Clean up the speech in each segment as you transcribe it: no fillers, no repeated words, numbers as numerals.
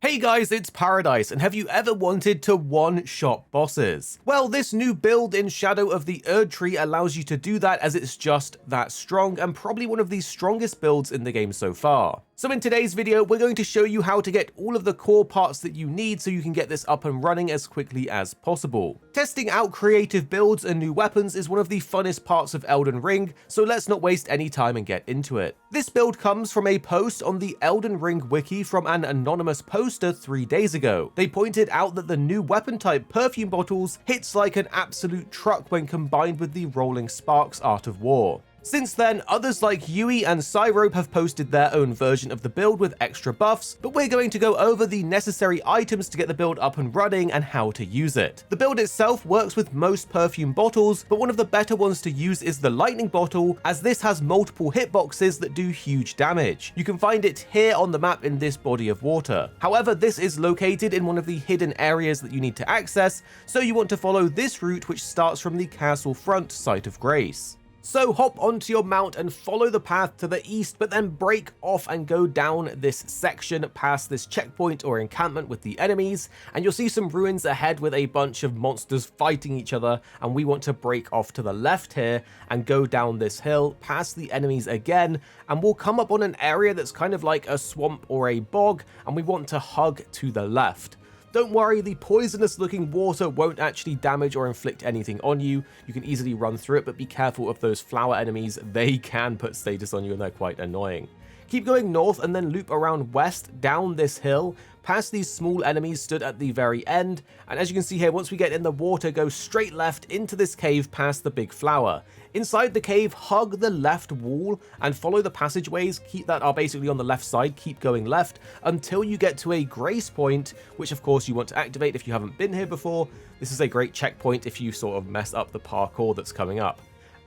Hey guys, it's Paradise, and have you ever wanted to one-shot bosses? Well, this new build in Shadow of the Erdtree allows you to do that, as it's just that strong and probably one of the strongest builds in the game so far. So in today's video, we're going to show you how to get all of the core parts that you need so you can get this up and running as quickly as possible. Testing out creative builds and new weapons is one of the funnest parts of Elden Ring, so let's not waste any time and get into it. This build comes from a post on the Elden Ring wiki from an anonymous poster 3 days ago. They pointed out that the new weapon type Perfume bottles hits like an absolute truck when combined with the Rolling Sparks Art of War. Since then, others like Yui and Cyrope have posted their own version of the build with extra buffs, but we're going to go over the necessary items to get the build up and running and how to use it. The build itself works with most Perfume bottles, but one of the better ones to use is the Lightning bottle, as this has multiple hitboxes that do huge damage. You can find it here on the map in this body of water. However, this is located in one of the hidden areas that you need to access, so you want to follow this route, which starts from the castle front site of Grace. So hop onto your mount and follow the path to the east, but then break off and go down this section past this checkpoint or encampment with the enemies, and you'll see some ruins ahead with a bunch of monsters fighting each other, and we want to break off to the left here and go down this hill past the enemies again, and we'll come up on an area that's kind of like a swamp or a bog, and we want to hug to the left. Don't worry, the poisonous looking water won't actually damage or inflict anything on you. You can easily run through it, but be careful of those flower enemies. They can put status on you and they're quite annoying. Keep going north and then loop around west down this hill, past these small enemies stood at the very end, and as you can see here, once we get in the water, go straight left into this cave past the big flower. Inside the cave, hug the left wall and follow the passageways that are basically on the left side. Keep going left until you get to a grace point, which of course you want to activate if you haven't been here before. This is a great checkpoint if you sort of mess up the parkour that's coming up.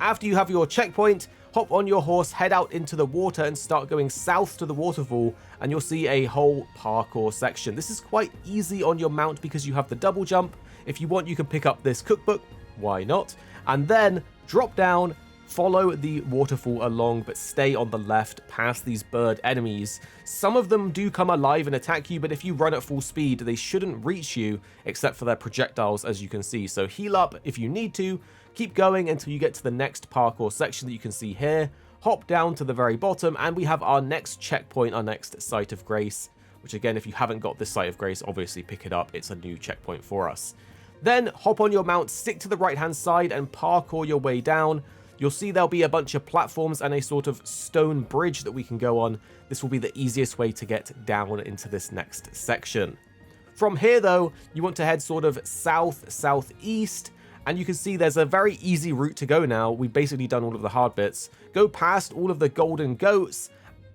After you have your checkpoint, hop on your horse, head out into the water and start going south to the waterfall, and you'll see a whole parkour section. This is quite easy on your mount because you have the double jump. If you want, you can pick up this cookbook, why not? And then drop down, follow the waterfall along, but stay on the left past these bird enemies. Some of them do come alive and attack you, but if you run at full speed, they shouldn't reach you except for their projectiles, as you can see. So heal up if you need to. Keep going until you get to the next parkour section that you can see here. Hop down to the very bottom, and we have our next checkpoint, our next site of grace, which again, if you haven't got this site of grace, obviously pick it up. It's a new checkpoint for us. Then hop on your mount, stick to the right hand side and parkour your way down. You'll see there'll be a bunch of platforms and a sort of stone bridge that we can go on. This will be the easiest way to get down into this next section. From here though, you want to head sort of southeast, and you can see there's a very easy route to go now. We've basically done all of the hard bits. Go past all of the golden goats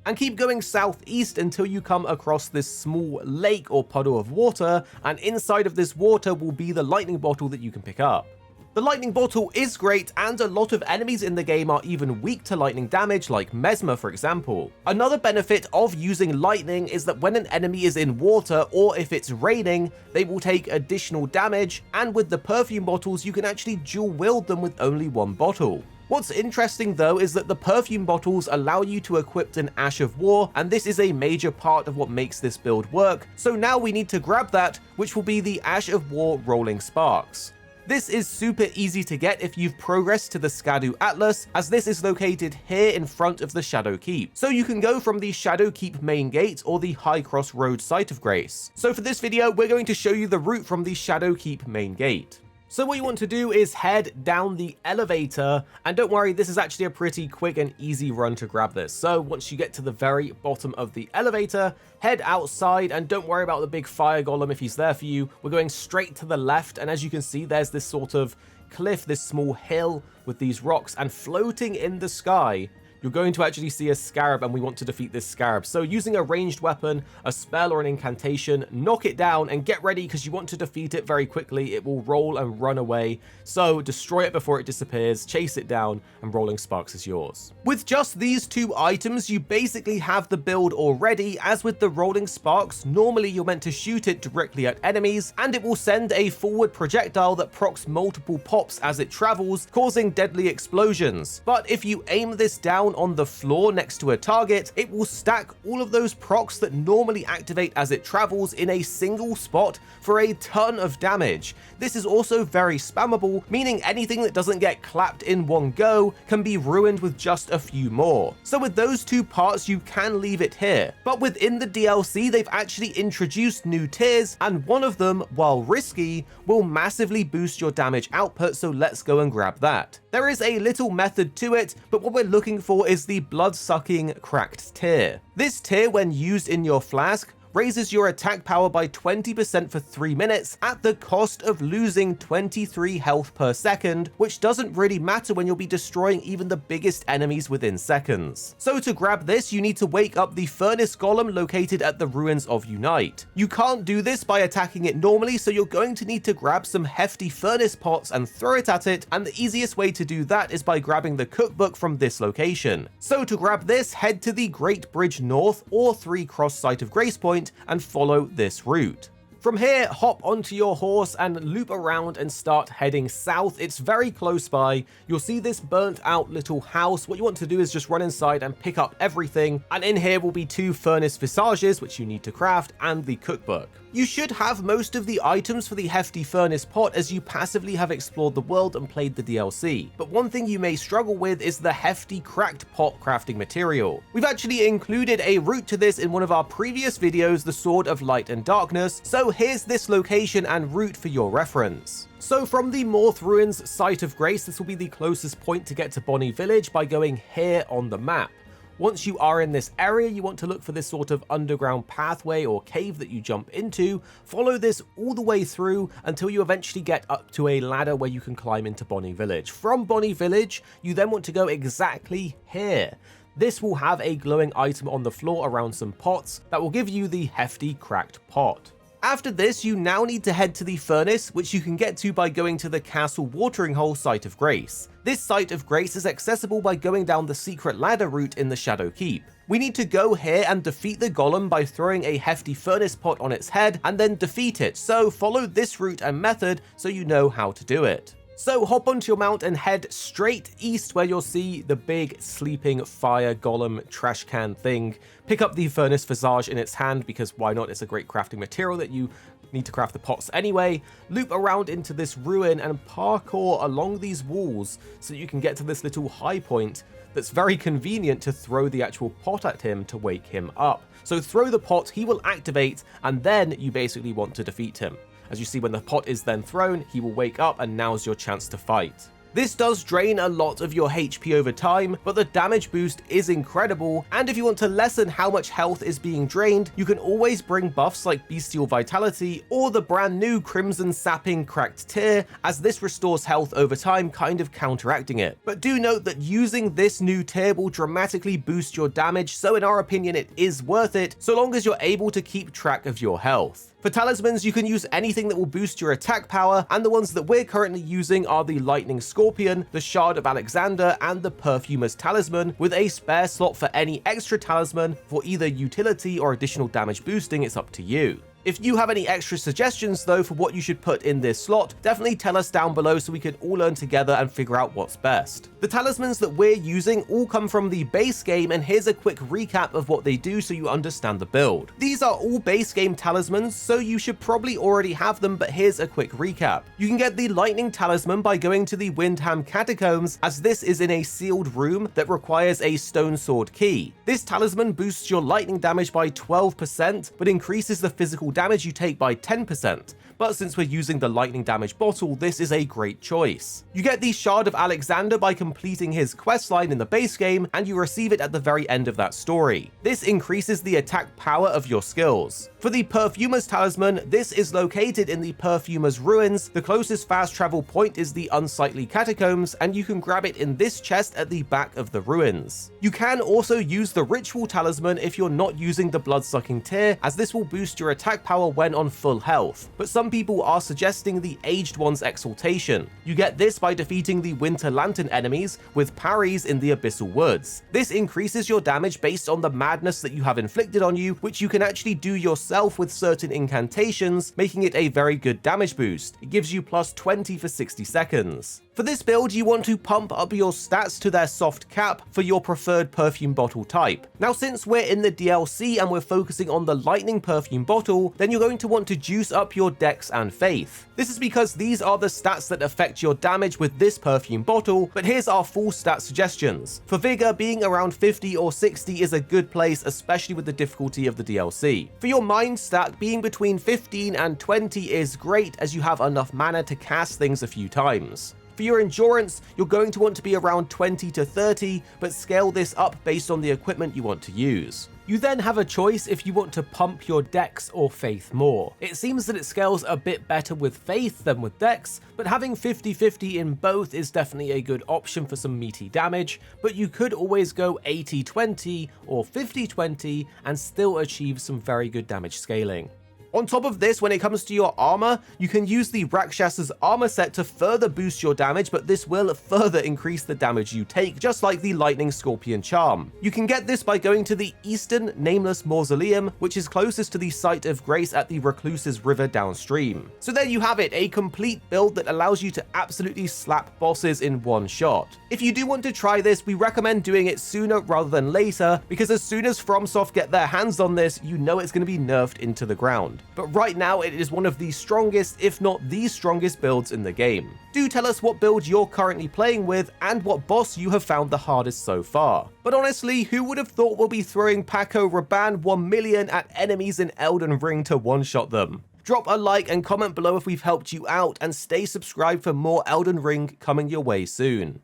and keep going southeast until you come across this small lake or puddle of water, and inside of this water will be the lightning bottle that you can pick up. The lightning bottle is great, and a lot of enemies in the game are even weak to lightning damage, like Mesmer for example. Another benefit of using lightning is that when an enemy is in water, or if it's raining, they will take additional damage, and with the Perfume bottles you can actually dual wield them with only one bottle. What's interesting though is that the Perfume bottles allow you to equip an Ash of War, and this is a major part of what makes this build work, so now we need to grab that, which will be the Ash of War Rolling Sparks. This is super easy to get if you've progressed to the Skadu Atlas, as this is located here in front of the Shadow Keep. So you can go from the Shadow Keep main gate or the High Cross Road site of Grace. So for this video, we're going to show you the route from the Shadow Keep main gate. So what you want to do is head down the elevator, and don't worry, this is actually a pretty quick and easy run to grab this. So once you get to the very bottom of the elevator, head outside, and don't worry about the big fire golem if he's there for you. We're going straight to the left, and as you can see, there's this sort of cliff, this small hill with these rocks, and floating in the sky, you're going to actually see a scarab, and we want to defeat this scarab. So using a ranged weapon, a spell or an incantation, knock it down and get ready because you want to defeat it very quickly. It will roll and run away. So destroy it before it disappears, chase it down, and Rolling Sparks is yours. With just these two items, you basically have the build already. As with the Rolling Sparks, normally you're meant to shoot it directly at enemies, and it will send a forward projectile that procs multiple pops as it travels, causing deadly explosions. But if you aim this down down on the floor next to a target, it will stack all of those procs that normally activate as it travels in a single spot for a ton of damage. This is also very spammable, meaning anything that doesn't get clapped in one go can be ruined with just a few more. So with those two parts, you can leave it here. But within the DLC, they've actually introduced new tiers, and one of them, while risky, will massively boost your damage output, so let's go and grab that. There is a little method to it, but what we're looking for is the Bloodsucking cracked tier. This tier, when used in your flask, raises your attack power by 20% for 3 minutes at the cost of losing 23 health per second, which doesn't really matter when you'll be destroying even the biggest enemies within seconds. So to grab this, you need to wake up the Furnace Golem located at the Ruins of Unite. You can't do this by attacking it normally, so you're going to need to grab some hefty furnace pots and throw it at it, and the easiest way to do that is by grabbing the cookbook from this location. So to grab this, head to the Great Bridge North or 3 Cross Site of Grace Point and follow this route. From here, hop onto your horse and loop around and start heading south. It's very close by. You'll see this burnt out little house. What you want to do is just run inside and pick up everything. And in here will be 2 furnace visages, which you need to craft, and the cookbook. You should have most of the items for the hefty furnace pot as you passively have explored the world and played the DLC. But one thing you may struggle with is the hefty cracked pot crafting material. We've actually included a route to this in one of our previous videos, the Sword of Light and Darkness, so here's this location and route for your reference. So from the Morth Ruins Site of Grace, this will be the closest point to get to Bonnie Village by going here on the map. Once you are in this area, you want to look for this sort of underground pathway or cave that you jump into. Follow this all the way through until you eventually get up to a ladder where you can climb into Bonnie Village. From Bonnie Village, you then want to go exactly here. This will have a glowing item on the floor around some pots that will give you the hefty cracked pot. After this, you now need to head to the furnace, which you can get to by going to the Castle Watering Hole Site of Grace. This Site of Grace is accessible by going down the secret ladder route in the Shadow Keep. We need to go here and defeat the golem by throwing a hefty furnace pot on its head and then defeat it, so follow this route and method so you know how to do it. So hop onto your mount and head straight east where you'll see the big sleeping fire golem trash can thing. Pick up the furnace visage in its hand because why not? It's a great crafting material that you need to craft the pots anyway. Loop around into this ruin and parkour along these walls so you can get to this little high point that's very convenient to throw the actual pot at him to wake him up. So throw the pot, he will activate, and then you basically want to defeat him. As you see, when the pot is then thrown, he will wake up and now's your chance to fight. This does drain a lot of your HP over time, but the damage boost is incredible, and if you want to lessen how much health is being drained, you can always bring buffs like Bestial Vitality or the brand new Crimson Sapping Cracked Tier, as this restores health over time, kind of counteracting it. But do note that using this new tier will dramatically boost your damage, so in our opinion it is worth it, so long as you're able to keep track of your health. For talismans, you can use anything that will boost your attack power, and the ones that we're currently using are the Lightning Scorpion, the Shard of Alexander, and the Perfumer's Talisman, with a spare slot for any extra talisman for either utility or additional damage boosting. It's up to you. If you have any extra suggestions though for what you should put in this slot, definitely tell us down below so we can all learn together and figure out what's best. The talismans that we're using all come from the base game, and here's a quick recap of what they do so you understand the build. These are all base game talismans, so you should probably already have them, but here's a quick recap. You can get the Lightning Talisman by going to the Windham Catacombs, as this is in a sealed room that requires a Stone Sword key. This talisman boosts your lightning damage by 12%, but increases the physical damage you take by 10%. But since we're using the lightning damage bottle, this is a great choice. You get the Shard of Alexander by completing his questline in the base game, and you receive it at the very end of that story. This increases the attack power of your skills. For the Perfumer's Talisman, this is located in the Perfumer's Ruins. The closest fast travel point is the Unsightly Catacombs, and you can grab it in this chest at the back of the ruins. You can also use the Ritual Talisman if you're not using the Bloodsucking tier, as this will boost your attack power when on full health, but some people are suggesting the Aged One's Exaltation. You get this by defeating the Winter Lantern enemies with parries in the Abyssal Woods. This increases your damage based on the madness that you have inflicted on you, which you can actually do yourself itself with certain incantations, making it a very good damage boost. It gives you plus 20 for 60 seconds. For this build, you want to pump up your stats to their soft cap for your preferred perfume bottle type. Now, since we're in the DLC and we're focusing on the lightning perfume bottle, then you're going to want to juice up your dex and faith. This is because these are the stats that affect your damage with this perfume bottle, but here's our full stat suggestions. For vigor, being around 50 or 60 is a good place, especially with the difficulty of the DLC. For your mind stack, being between 15 and 20 is great as you have enough mana to cast things a few times. For your endurance, you're going to want to be around 20 to 30, but scale this up based on the equipment you want to use. You then have a choice if you want to pump your dex or faith more. It seems that it scales a bit better with faith than with dex, but having 50-50 in both is definitely a good option for some meaty damage, but you could always go 80-20 or 50-20 and still achieve some very good damage scaling. On top of this, when it comes to your armor, you can use the Rakshas's armor set to further boost your damage, but this will further increase the damage you take, just like the Lightning Scorpion charm. You can get this by going to the Eastern Nameless Mausoleum, which is closest to the site of grace at the Recluse's River downstream. So there you have it, a complete build that allows you to absolutely slap bosses in one shot. If you do want to try this, we recommend doing it sooner rather than later, because as soon as FromSoft get their hands on this, you know it's going to be nerfed into the ground. But right now, it is one of the strongest, if not the strongest builds in the game. Do tell us what build you're currently playing with and what boss you have found the hardest so far. But honestly, who would have thought we'll be throwing Paco Rabanne 1 million at enemies in Elden Ring to one-shot them? Drop a like and comment below if we've helped you out, and stay subscribed for more Elden Ring coming your way soon.